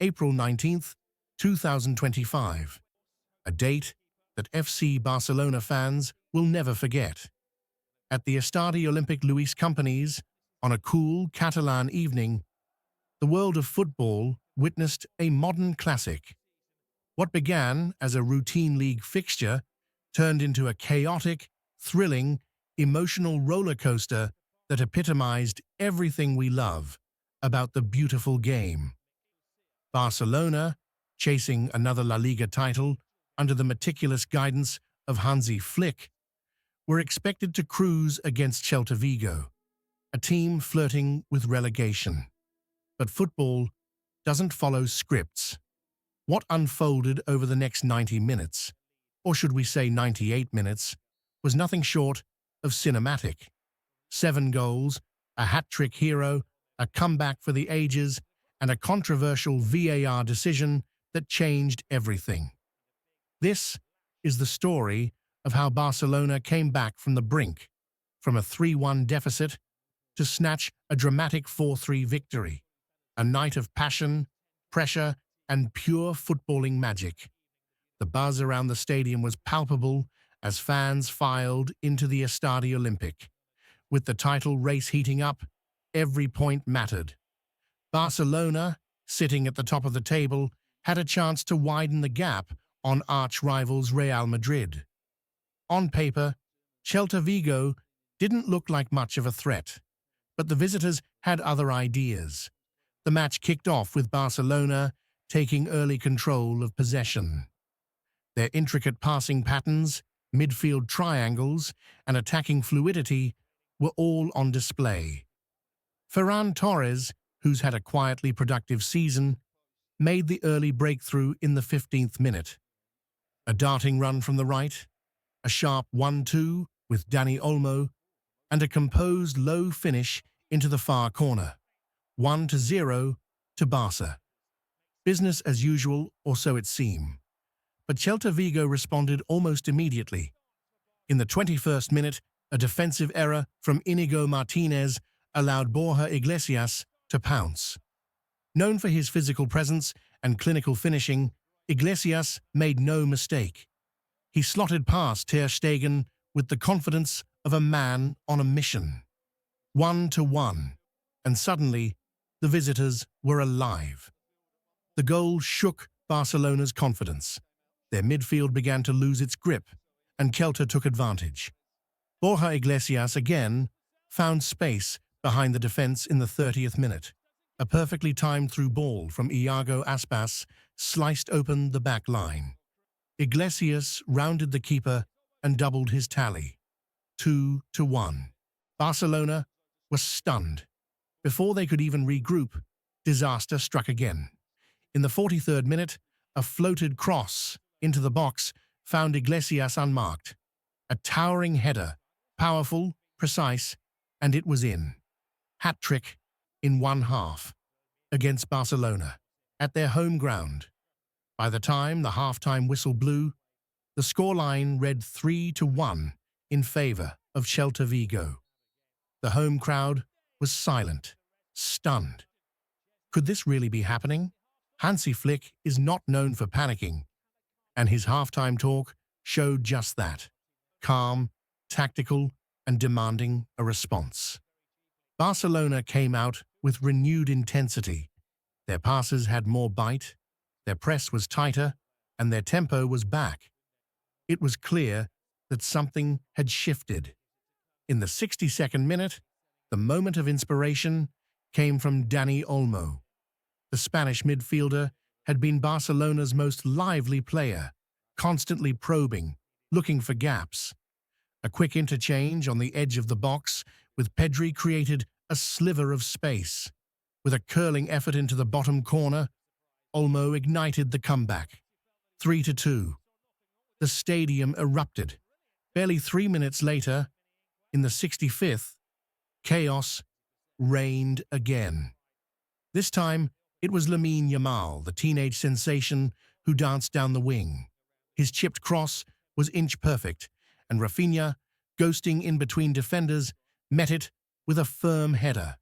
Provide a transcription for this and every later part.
April 19th, 2025, a date that FC Barcelona fans will never forget. At the Estadi Olímpic Lluís Companys, on a cool Catalan evening, the world of football witnessed a modern classic. What began as a routine league fixture turned into a chaotic, thrilling, emotional roller coaster that epitomized everything we love about the beautiful game. Barcelona, chasing another La Liga title under the meticulous guidance of Hansi Flick, were expected to cruise against Celta Vigo, a team flirting with relegation. But football doesn't follow scripts. What unfolded over the next 90 minutes, or should we say 98 minutes, was nothing short of cinematic. 7 goals, a hat-trick hero, a comeback for the ages, and a controversial VAR decision that changed everything. This is the story of how Barcelona came back from the brink, from a 3-1 deficit to snatch a dramatic 4-3 victory, a night of passion, pressure, and pure footballing magic. The buzz around the stadium was palpable as fans filed into the Estadi Olímpic. With the title race heating up, every point mattered. Barcelona, sitting at the top of the table, had a chance to widen the gap on arch-rivals Real Madrid. On paper, Celta Vigo didn't look like much of a threat, but the visitors had other ideas. The match kicked off with Barcelona taking early control of possession. Their intricate passing patterns, midfield triangles, and attacking fluidity were all on display. Ferran Torres, who's had a quietly productive season, made the early breakthrough in the 15th minute. A darting run from the right, a sharp 1-2 with Dani Olmo, and a composed low finish into the far corner. 1-0 to Barca. Business as usual, or so it seemed. But Celta Vigo responded almost immediately. In the 21st minute, a defensive error from Inigo Martinez allowed Borja Iglesias to pounce. Known for his physical presence and clinical finishing, Iglesias made no mistake. He slotted past Ter Stegen with the confidence of a man on a mission. 1-1, and suddenly the visitors were alive. The goal shook Barcelona's confidence. Their midfield began to lose its grip, and Celta took advantage. Borja Iglesias again found space behind the defense in the 30th minute. A perfectly timed through ball from Iago Aspas sliced open the back line. Iglesias rounded the keeper and doubled his tally. 2-1. Barcelona was stunned. Before they could even regroup, disaster struck again. In the 43rd minute, a floated cross into the box found Iglesias unmarked. A towering header, powerful, precise, and it was in. Hat-trick in one half against Barcelona at their home ground. By the time the halftime whistle blew, the scoreline read 3-1 in favor of Celta Vigo. The home crowd was silent, stunned. Could this really be happening? Hansi Flick is not known for panicking, and his halftime talk showed just that. Calm, tactical, and demanding a response. Barcelona came out with renewed intensity. Their passes had more bite, their press was tighter, and their tempo was back. It was clear that something had shifted. In the 62nd minute, the moment of inspiration came from Dani Olmo. The Spanish midfielder had been Barcelona's most lively player, constantly probing, looking for gaps. A quick interchange on the edge of the box with Pedri created a sliver of space. With a curling effort into the bottom corner, Olmo ignited the comeback. 3-2. The stadium erupted. Barely 3 minutes later, in the 65th, chaos reigned again. This time, it was Lamine Yamal, the teenage sensation, who danced down the wing. His chipped cross was inch-perfect, and Raphinha, ghosting in between defenders, met it with a firm header.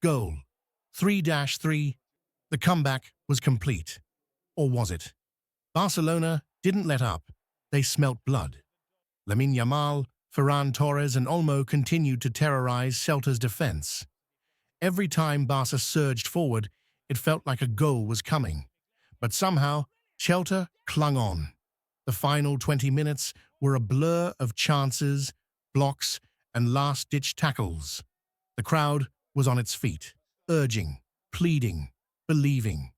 Goal. 3-3, The comeback was complete. Or was it? Barcelona didn't let up. They smelt blood. Lamine Yamal, Ferran Torres and Olmo continued to terrorize Celta's defense. Every time Barca surged forward, it felt like a goal was coming. But somehow, Celta clung on. The final 20 minutes were a blur of chances, blocks, and last-ditch tackles. The crowd was on its feet, urging, pleading, believing.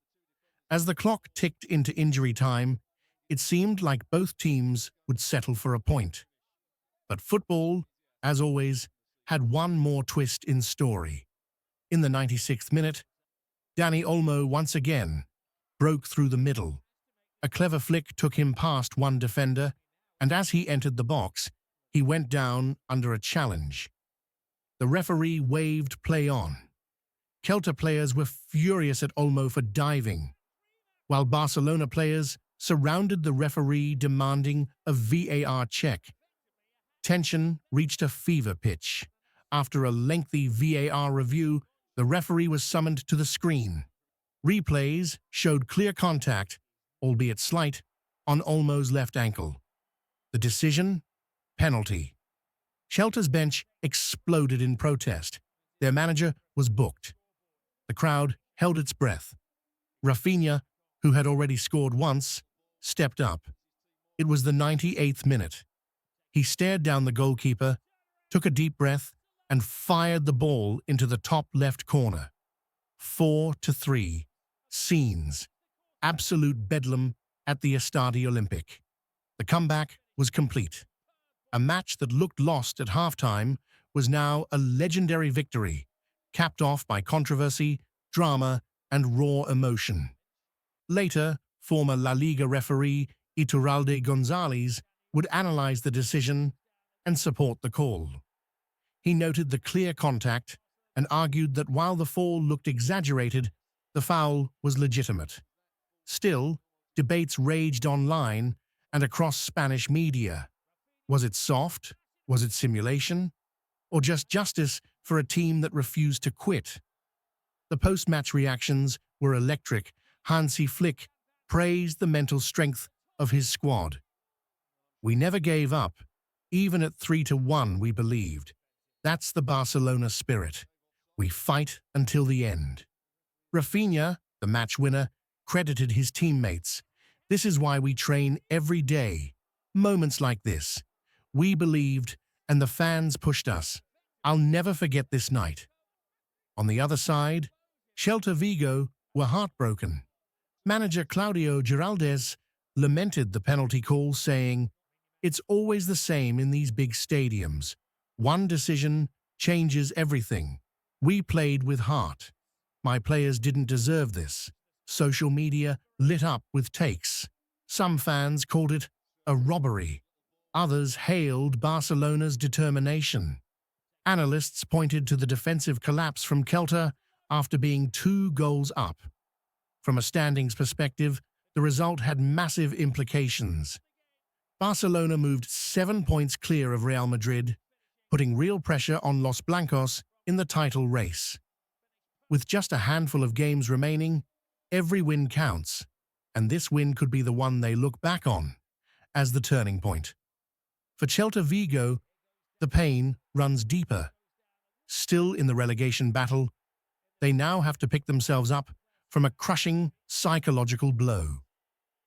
As the clock ticked into injury time, it seemed like both teams would settle for a point. But football, as always, had one more twist in story. In the 96th minute, Dani Olmo once again broke through the middle. A clever flick took him past one defender, and as he entered the box, he went down under a challenge. The referee waved play on. Celta players were furious at Olmo for diving, while Barcelona players surrounded the referee demanding a VAR check. Tension reached a fever pitch. After a lengthy VAR review, the referee was summoned to the screen. Replays showed clear contact, albeit slight, on Olmo's left ankle. The decision? Penalty. Celta's bench exploded in protest. Their manager was booked. The crowd held its breath. Raphinha, who had already scored once, stepped up. It was the 98th minute. He stared down the goalkeeper, took a deep breath, and fired the ball into the top left corner. 4-3. Scenes. Absolute bedlam at the Estadi Olímpic. The comeback was complete. A match that looked lost at halftime was now a legendary victory, capped off by controversy, drama, and raw emotion. Later, former La Liga referee Iturralde González would analyze the decision and support the call. He noted the clear contact and argued that while the fall looked exaggerated, the foul was legitimate. Still, debates raged online and across Spanish media. Was it soft? Was it simulation? Or just justice for a team that refused to quit? The post-match reactions were electric. Hansi Flick praised the mental strength of his squad. "We never gave up. Even at 3-1 we believed. That's the Barcelona spirit. We fight until the end." Raphinha, the match winner, credited his teammates. "This is why we train every day. Moments like this. We believed, and the fans pushed us. I'll never forget this night." On the other side, Celta Vigo were heartbroken. Manager Claudio Giraldez lamented the penalty call, saying, "It's always the same in these big stadiums. One decision changes everything. We played with heart. My players didn't deserve this." Social media lit up with takes. Some fans called it a robbery. Others hailed Barcelona's determination. Analysts pointed to the defensive collapse from Celta after being 2 goals up. From a standings perspective, the result had massive implications. Barcelona moved 7 points clear of Real Madrid, putting real pressure on Los Blancos in the title race. With just a handful of games remaining, every win counts, and this win could be the one they look back on as the turning point. For Celta Vigo, the pain runs deeper. Still in the relegation battle, they now have to pick themselves up from a crushing psychological blow.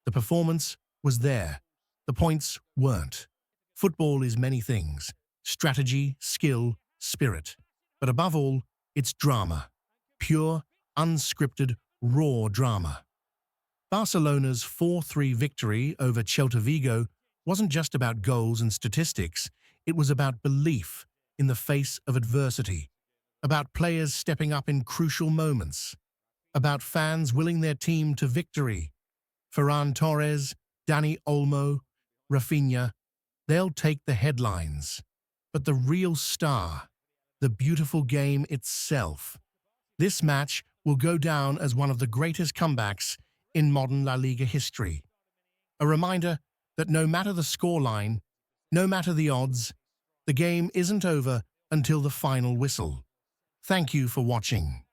The performance was there. The points weren't. Football is many things: strategy, skill, spirit. But above all, it's drama. Pure, unscripted, raw drama. Barcelona's 4-3 victory over Celta Vigo wasn't just about goals and statistics. It was about belief in the face of adversity, about players stepping up in crucial moments, about fans willing their team to victory. Ferran Torres, Dani Olmo, Raphinha, they'll take the headlines. But the real star, the beautiful game itself. This match will go down as one of the greatest comebacks in modern La Liga history. A reminder that no matter the scoreline, no matter the odds, the game isn't over until the final whistle. Thank you for watching.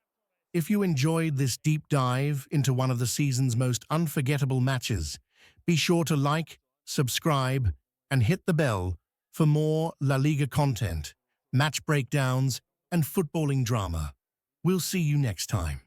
If you enjoyed this deep dive into one of the season's most unforgettable matches, be sure to like, subscribe, and hit the bell for more La Liga content, match breakdowns, and footballing drama. We'll see you next time.